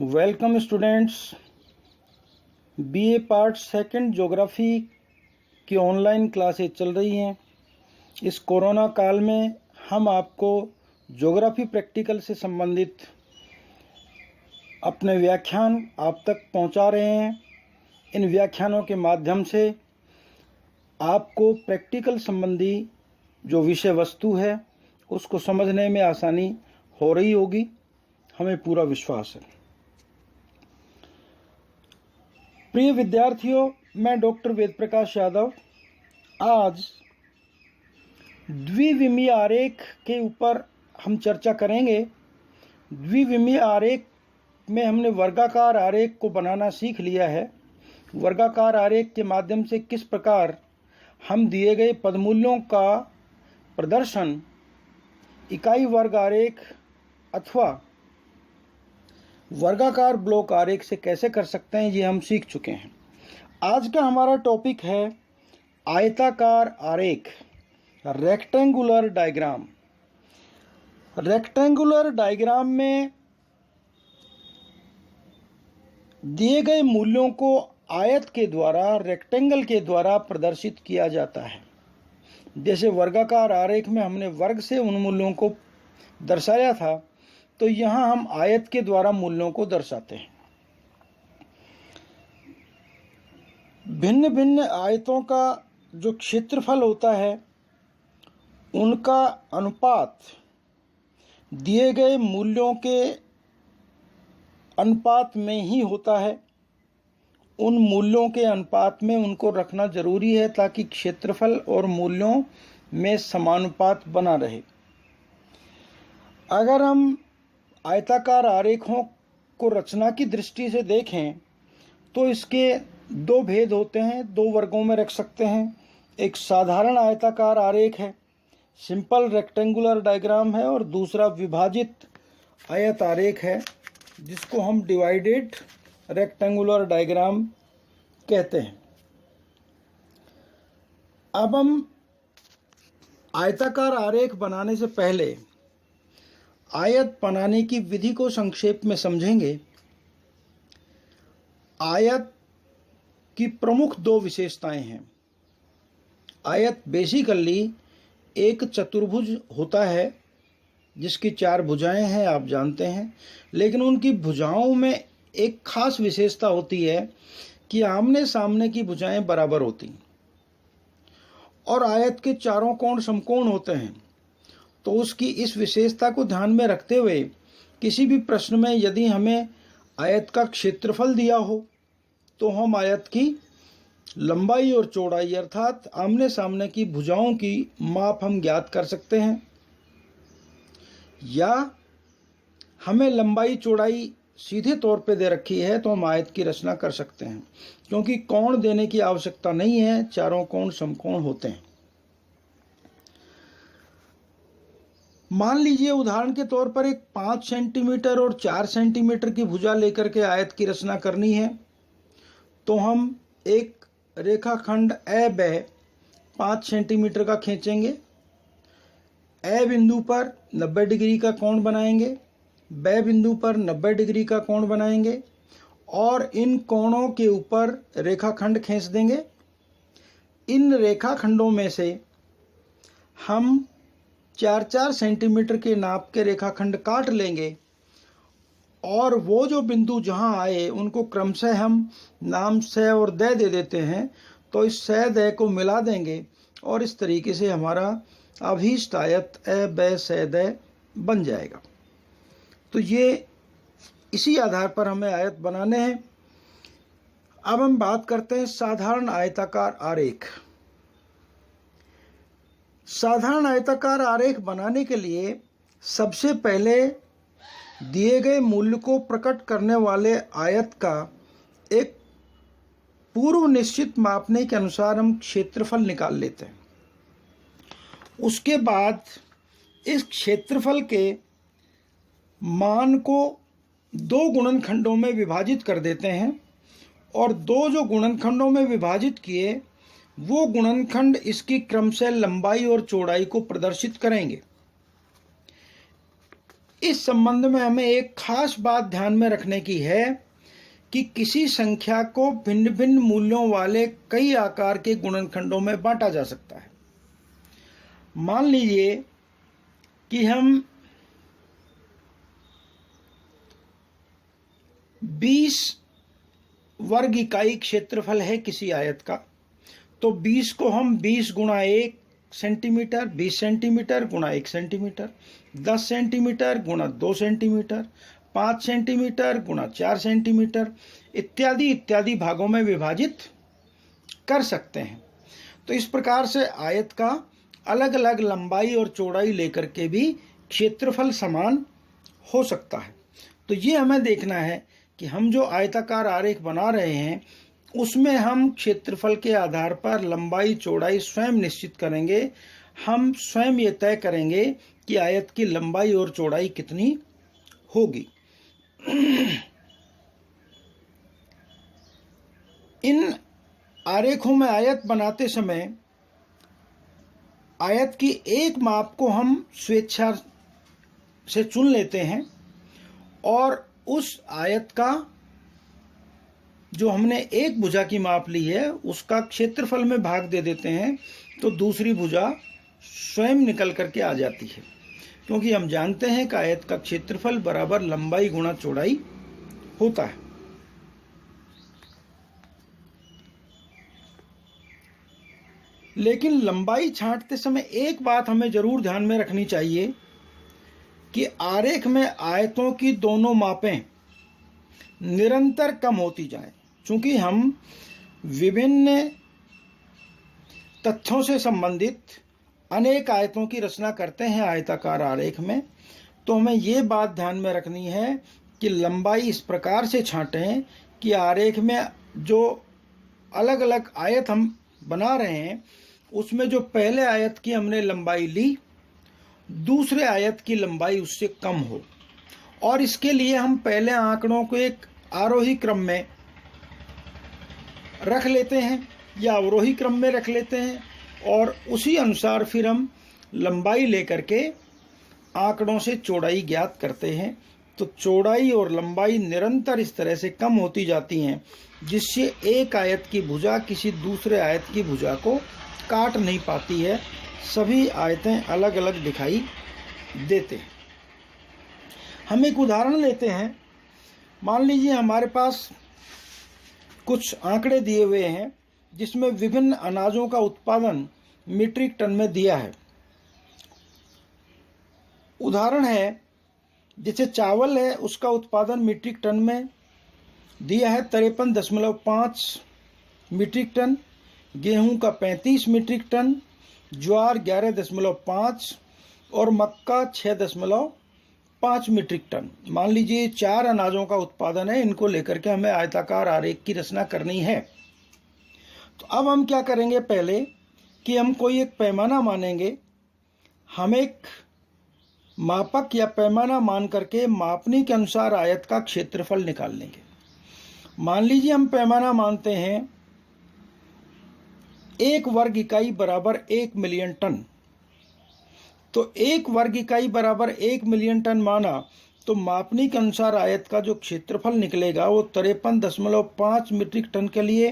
Welcome students. BA part second geography की online classes चल रही हैं। इस कोरोना काल में हम आपको ज्योग्राफी प्रैक्टिकल से संबंधित अपने व्याख्यान आप तक पहुंचा रहे हैं। इन व्याख्यानों के माध्यम से आपको प्रैक्टिकल संबंधी जो विषय वस्तु है उसको समझने में आसानी हो रही होगी, हमें पूरा विश्वास है। प्रिय विद्यार्थियों, मैं डॉक्टर वेद प्रकाश यादव आज द्विविमीय आरेख के ऊपर हम चर्चा करेंगे। द्विविमीय आरेख में हमने वर्गाकार आरेख को बनाना सीख लिया है। वर्गाकार आरेख के माध्यम से किस प्रकार हम दिए गए पदमूल्यों का प्रदर्शन इकाई वर्ग आरेख अथवा वर्गाकार ब्लॉक आरेख से कैसे कर सकते हैं, ये हम सीख चुके हैं। आज का हमारा टॉपिक है आयताकार आरेख, रेक्टेंगुलर डायग्राम। रेक्टेंगुलर डायग्राम में दिए गए मूल्यों को आयत के द्वारा, रेक्टेंगल के द्वारा प्रदर्शित किया जाता है। जैसे वर्गाकार आरेख में हमने वर्ग से उन मूल्यों को दर्शाया था, तो यहाँ हम आयत के द्वारा मूल्यों को दर्शाते हैं। भिन्न भिन्न आयतों का जो क्षेत्रफल होता है उनका अनुपात दिए गए मूल्यों के अनुपात में ही होता है। उन मूल्यों के अनुपात में उनको रखना जरूरी है ताकि क्षेत्रफल और मूल्यों में समानुपात बना रहे। अगर हम आयताकार आरेखों को रचना की दृष्टि से देखें तो इसके दो भेद होते हैं, दो वर्गों में रख सकते हैं। एक साधारण आयताकार आरेख है, सिंपल रेक्टेंगुलर डायग्राम है, और दूसरा विभाजित आयत आरेख है जिसको हम डिवाइडेड रेक्टेंगुलर डायग्राम कहते हैं। अब हम आयताकार आरेख बनाने से पहले आयत बनाने की विधि को संक्षेप में समझेंगे। आयत की प्रमुख दो विशेषताएं हैं। आयत बेसिकली एक चतुर्भुज होता है जिसकी चार भुजाएं हैं, आप जानते हैं, लेकिन उनकी भुजाओं में एक खास विशेषता होती है कि आमने सामने की भुजाएं बराबर होती हैं और आयत के चारों कोण समकोण होते हैं। तो उसकी इस विशेषता को ध्यान में रखते हुए किसी भी प्रश्न में यदि हमें आयत का क्षेत्रफल दिया हो तो हम आयत की लंबाई और चौड़ाई अर्थात आमने सामने की भुजाओं की माप हम ज्ञात कर सकते हैं, या हमें लंबाई चौड़ाई सीधे तौर पे दे रखी है तो हम आयत की रचना कर सकते हैं, क्योंकि कोण देने की आवश्यकता नहीं है, चारों कोण समकोण होते हैं। मान लीजिए उदाहरण के तौर पर एक 5 सेंटीमीटर और 4 सेंटीमीटर की भुजा लेकर के आयत की रचना करनी है, तो हम एक रेखाखंड ए ब 5 सेंटीमीटर का खींचेंगे। ए बिंदु पर 90 डिग्री का कोण बनाएंगे, ब बिंदु पर 90 डिग्री का कोण बनाएंगे और इन कोणों के ऊपर रेखाखंड खींच देंगे। इन रेखाखंडों में से हम 4-4 सेंटीमीटर के नाप के रेखाखंड काट लेंगे और वो जो बिंदु जहां आए उनको क्रमशः हम नाम स और द दे देते हैं। तो इस स द को मिला देंगे और इस तरीके से हमारा अभीष्ट आयत ए ब स द बन जाएगा। तो ये इसी आधार पर हमें आयत बनाने हैं। अब हम बात करते हैं साधारण आयताकार आरेख। साधारण आयताकार आरेख बनाने के लिए सबसे पहले दिए गए मूल्य को प्रकट करने वाले आयत का एक पूर्व निश्चित मापने के अनुसार हम क्षेत्रफल निकाल लेते हैं। उसके बाद इस क्षेत्रफल के मान को दो गुणनखंडों में विभाजित कर देते हैं और दो जो गुणनखंडों में विभाजित किए वो गुणनखंड इसकी क्रमशः लंबाई और चौड़ाई को प्रदर्शित करेंगे। इस संबंध में हमें एक खास बात ध्यान में रखने की है कि किसी संख्या को भिन्न भिन्न मूल्यों वाले कई आकार के गुणनखंडों में बांटा जा सकता है। मान लीजिए कि हम 20 वर्ग इकाई क्षेत्रफल है किसी आयत का, तो 20 को हम 20 गुणा 1 सेंटीमीटर, 20 सेंटीमीटर गुणा 1 सेंटीमीटर, 10 सेंटीमीटर गुणा 2 सेंटीमीटर, 5 सेंटीमीटर गुणा 4 सेंटीमीटर इत्यादि इत्यादि भागों में विभाजित कर सकते हैं। तो इस प्रकार से आयत का अलग अलग लंबाई और चौड़ाई लेकर के भी क्षेत्रफल समान हो सकता है। तो ये हमें देखना है कि हम जो आयताकार आरेख बना रहे हैं उसमें हम क्षेत्रफल के आधार पर लंबाई चौड़ाई स्वयं निश्चित करेंगे। हम स्वयं ये तय करेंगे कि आयत की लंबाई और चौड़ाई कितनी होगी। इन आरेखों में आयत बनाते समय आयत की एक माप को हम स्वेच्छा से चुन लेते हैं और उस आयत का जो हमने एक भुजा की माप ली है उसका क्षेत्रफल में भाग दे देते हैं, तो दूसरी भुजा स्वयं निकल करके आ जाती है, क्योंकि हम जानते हैं कि आयत का क्षेत्रफल बराबर लंबाई गुणा चौड़ाई होता है। लेकिन लंबाई छांटते समय एक बात हमें जरूर ध्यान में रखनी चाहिए कि आरेख में आयतों की दोनों मापें निरंतर कम होती जाएं। चूंकि हम विभिन्न तथ्यों से संबंधित अनेक आयतों की रचना करते हैं आयताकार आरेख में, तो हमें ये बात ध्यान में रखनी है कि लंबाई इस प्रकार से छांटें कि आरेख में जो अलग अलग आयत हम बना रहे हैं उसमें जो पहले आयत की हमने लंबाई ली दूसरे आयत की लंबाई उससे कम हो। और इसके लिए हम पहले आंकड़ों को एक आरोही क्रम में रख लेते हैं या अवरोही क्रम में रख लेते हैं और उसी अनुसार फिर हम लंबाई लेकर के आंकड़ों से चौड़ाई ज्ञात करते हैं। तो चौड़ाई और लंबाई निरंतर इस तरह से कम होती जाती हैं जिससे एक आयत की भुजा किसी दूसरे आयत की भुजा को काट नहीं पाती है। सभी आयतें अलग अलग दिखाई देते हैं। हम एक उदाहरण लेते हैं। मान लीजिए हमारे पास कुछ आंकड़े दिए हुए हैं जिसमें विभिन्न अनाजों का उत्पादन मीट्रिक टन में दिया है। उदाहरण है, जैसे चावल है उसका उत्पादन मीट्रिक टन में दिया है 53.5 मीट्रिक टन, गेहूं का 35 मीट्रिक टन, ज्वार 11.5 और मक्का 6.5 मीट्रिक टन। मान लीजिए 4 अनाजों का उत्पादन है, इनको लेकर के हमें आयताकार आरेख की रचना करनी है। तो अब हम क्या करेंगे, पहले कि हम कोई एक पैमाना मानेंगे। हम एक मापक या पैमाना मान करके मापनी के अनुसार आयत का क्षेत्रफल निकाल लेंगे। मान लीजिए हम पैमाना मानते हैं 1 वर्ग इकाई बराबर 1 मिलियन टन। तो 1 वर्ग इकाई बराबर 1 मिलियन टन माना तो मापनी के अनुसार आयत का जो क्षेत्रफल निकलेगा वो 53.5 मीट्रिक टन के लिए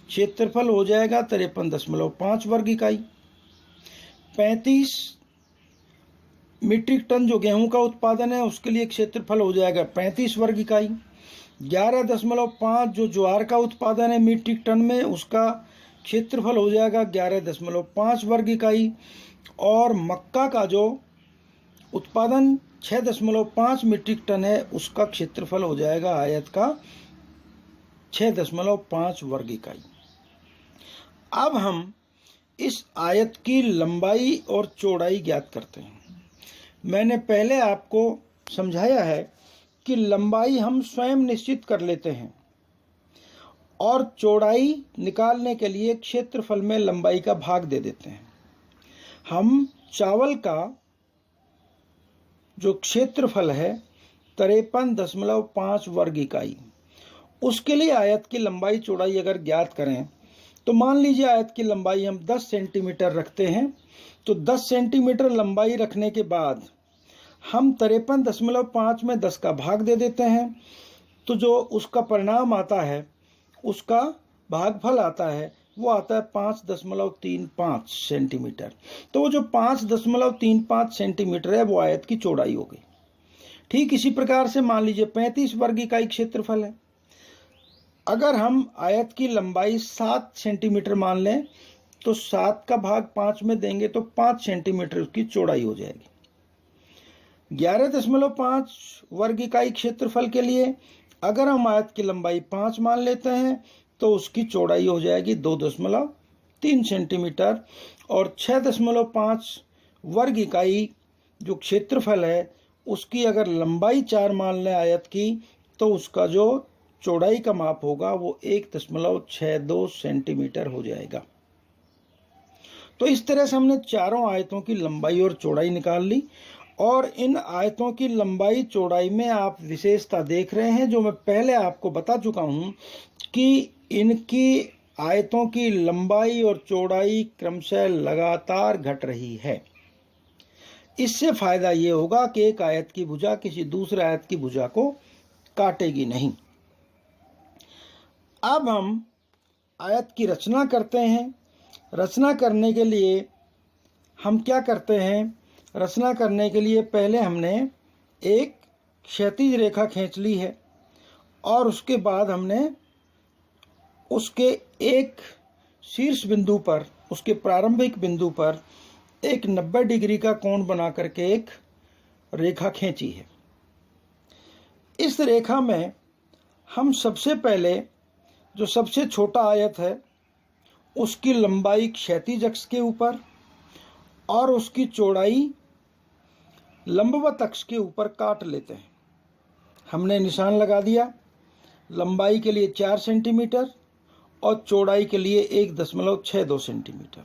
क्षेत्रफल हो जाएगा 53.5 वर्ग इकाई। 35 मीट्रिक टन जो गेहूं का उत्पादन है उसके लिए क्षेत्रफल हो जाएगा 35 वर्ग इकाई। 11.5 जो ज्वार का उत्पादन है मीट्रिक टन में उसका क्षेत्रफल हो जाएगा 11.5 वर्ग इकाई। और मक्का का जो उत्पादन 6.5 मीट्रिक टन है उसका क्षेत्रफल हो जाएगा आयत का 6.5 वर्ग इकाई। अब हम इस आयत की लंबाई और चौड़ाई ज्ञात करते हैं। मैंने पहले आपको समझाया है कि लंबाई हम स्वयं निश्चित कर लेते हैं और चौड़ाई निकालने के लिए क्षेत्रफल में लंबाई का भाग दे देते हैं। हम चावल का जो क्षेत्रफल है 53.5 वर्ग इकाई, उसके लिए आयत की लंबाई चौड़ाई अगर ज्ञात करें तो मान लीजिए आयत की लंबाई हम 10 सेंटीमीटर रखते हैं। तो 10 सेंटीमीटर लंबाई रखने के बाद हम 53.5 में 10 का भाग दे देते हैं, तो जो उसका परिणाम आता है, उसका भागफल आता है, वो आता है 5.35 सेंटीमीटर। तो वो जो 5.35 सेंटीमीटर है वो आयत की चौड़ाई हो गई। ठीक इसी प्रकार से मान लीजिए 35 वर्ग इकाई क्षेत्रफल है। अगर हम आयत की लंबाई 7 सेंटीमीटर मान लें, तो 7 का भाग 5 में देंगे तो 5 सेंटीमीटर उसकी चौड़ाई हो जाएगी। 11.5 वर्ग इकाई क्षेत्रफल के लिए अगर हम आयत की लंबाई 5 मान लेते हैं तो उसकी चौड़ाई हो जाएगी 2.3 सेंटीमीटर। और 6.5 वर्ग इकाई जो क्षेत्रफल है उसकी अगर लंबाई 4 मान लें आयत की, तो उसका जो चौड़ाई का माप होगा वो 1.62 सेंटीमीटर हो जाएगा। तो इस तरह से हमने चारों आयतों की लंबाई और चौड़ाई निकाल ली। और इन आयतों की लंबाई चौड़ाई में आप विशेषता देख रहे हैं, जो मैं पहले आपको बता चुका हूं कि इनकी आयतों की लंबाई और चौड़ाई क्रमशः लगातार घट रही है। इससे फायदा ये होगा कि एक आयत की भुजा किसी दूसरे आयत की भुजा को काटेगी नहीं। अब हम आयत की रचना करते हैं। रचना करने के लिए हम क्या करते हैं? रचना करने के लिए पहले हमने एक क्षैतिज रेखा खींच ली है और उसके बाद हमने उसके एक शीर्ष बिंदु पर, उसके प्रारंभिक बिंदु पर एक 90 डिग्री का कोण बना करके एक रेखा खींची है। इस रेखा में हम सबसे पहले जो सबसे छोटा आयत है उसकी लंबाई क्षैतिज अक्ष के ऊपर और उसकी चौड़ाई लंबवत अक्ष के ऊपर काट लेते हैं। हमने निशान लगा दिया। लंबाई के लिए 4 सेंटीमीटर और चौड़ाई के लिए 1.62 सेंटीमीटर।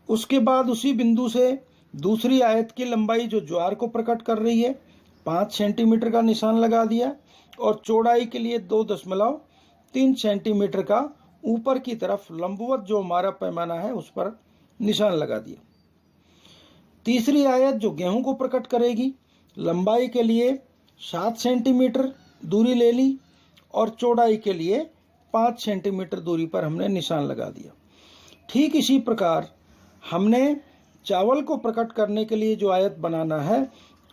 उसके बाद उसी बिंदु से दूसरी आयत की लंबाई जो ज्वार को प्रकट कर रही है 5 सेंटीमीटर का निशान लगा दिया और चौड़ाई के लिए 2.3 सेंटीमीटर का ऊपर की तरफ लंबवत जो हमारा पैमाना है उस पर निशान लगा दिया। तीसरी आयत जो गेहूं को प्रकट करेगी, लंबाई के लिए 7 सेंटीमीटर दूरी ले ली और चौड़ाई के लिए 5 सेंटीमीटर दूरी पर हमने निशान लगा दिया। ठीक इसी प्रकार हमने चावल को प्रकट करने के लिए जो आयत बनाना है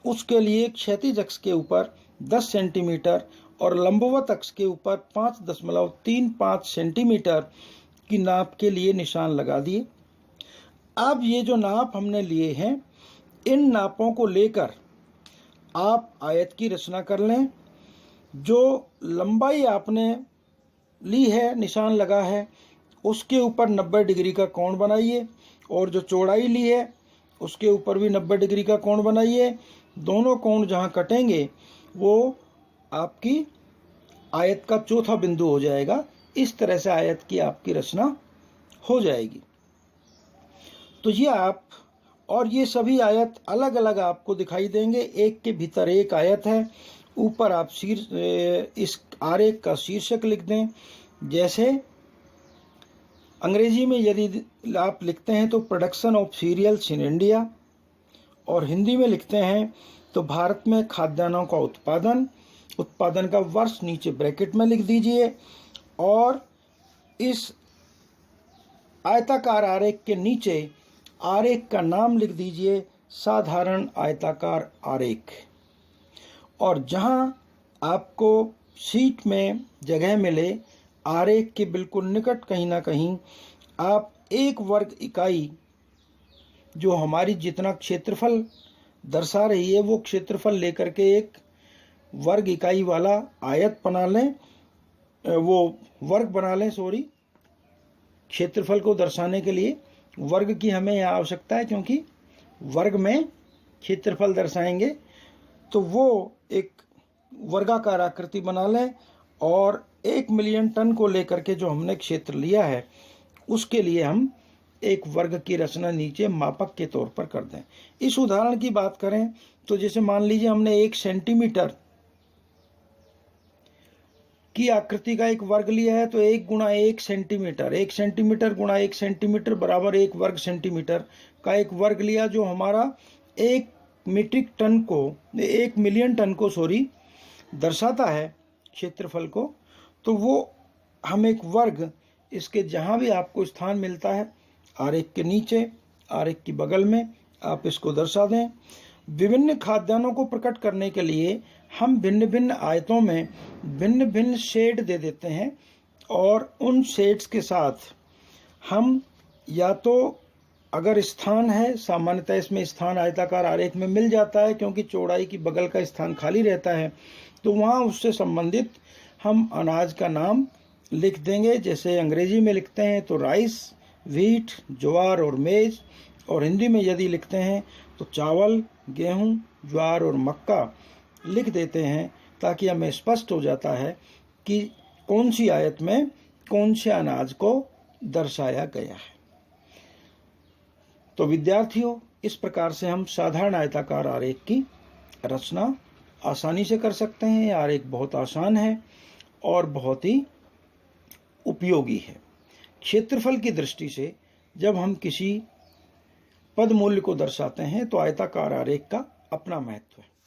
उसके लिए क्षैतिज अक्ष के ऊपर 10 सेंटीमीटर और लंबवत अक्ष के ऊपर 5.35 सेंटीमीटर की नाप के लिए निशान लगा दिए। अब ये जो नाप हमने लिए हैं, इन नापों को लेकर आप आयत की रचना कर लें। जो लंबाई आपने ली है, निशान लगा है, उसके ऊपर 90 डिग्री का कोण बनाइए और जो चौड़ाई ली है उसके ऊपर भी 90 डिग्री का कोण बनाइए। दोनों कोण जहां कटेंगे वो आपकी आयत का चौथा बिंदु हो जाएगा। इस तरह से आयत की आपकी रचना हो जाएगी। तो ये आप और ये सभी आयत अलग अलग आपको दिखाई देंगे। एक के भीतर एक आयत है। ऊपर आप इस आरेख का शीर्षक लिख दें। जैसे अंग्रेजी में यदि आप लिखते हैं तो production of serials in India, और हिंदी में लिखते हैं तो भारत में खाद्यान्नों का उत्पादन का वर्ष नीचे ब्रैकेट में लिख दीजिए और इस आयताकार आरेख के नीचे आरेख का नाम लिख दीजिए, साधारण आयताकार आरेख। और जहां आपको शीट में जगह मिले, आरेख के बिल्कुल निकट कहीं ना कहीं आप एक वर्ग इकाई जो हमारी जितना क्षेत्रफल दर्शा रही है वो क्षेत्रफल लेकर के एक वर्ग इकाई वाला आयत बना लें, वो वर्ग बना लें। क्षेत्रफल को दर्शाने के लिए वर्ग की हमें यहाँ आवश्यकता है, क्योंकि वर्ग में क्षेत्रफल दर्शाएंगे। तो वो एक वर्गाकार आकृति बना लें और 1 मिलियन टन को लेकर के जो हमने क्षेत्र लिया है उसके लिए हम एक वर्ग की रचना नीचे मापक के तौर पर कर दें। इस उदाहरण की बात करें तो जैसे मान लीजिए हमने 1 सेंटीमीटर की आकृति का एक वर्ग लिया है, तो 1 गुणा 1 सेंटीमीटर, 1 सेंटीमीटर गुणा 1 सेंटीमीटर बराबर 1 वर्ग सेंटीमीटर का एक वर्ग लिया, जो हमारा 1 1 मिलियन टन को दर्शाता है क्षेत्रफल को, तो वो हम एक वर्ग इसके जहाँ भी आपको स्थान मिलता है, आरेख के नीचे, आरेख की बगल में आप इसको दर्शा दें। विभिन्न खाद्यान्नों को प्रकट करने के लिए हम भिन्न भिन्न आयतों में भिन्न भिन्न शेड दे देते हैं, और उन शेड्स के साथ हम या तो अगर स्थान है, सामान्यतः इसमें स्थान आयताकार आरेख में मिल जाता है क्योंकि चौड़ाई की बगल का स्थान खाली रहता है, तो वहाँ उससे संबंधित हम अनाज का नाम लिख देंगे। जैसे अंग्रेजी में लिखते हैं तो राइस, व्हीट, ज्वार और मेज, और हिंदी में यदि लिखते हैं तो चावल, गेहूं, ज्वार और मक्का लिख देते हैं, ताकि हमें स्पष्ट हो जाता है कि कौन सी आयत में कौन से अनाज को दर्शाया गया है। तो विद्यार्थियों, इस प्रकार से हम साधारण आयताकार आरेख की रचना आसानी से कर सकते हैं। यह आरेख बहुत आसान है और बहुत ही उपयोगी है। क्षेत्रफल की दृष्टि से जब हम किसी पद मूल्य को दर्शाते हैं तो आयताकार आरेख का अपना महत्व है।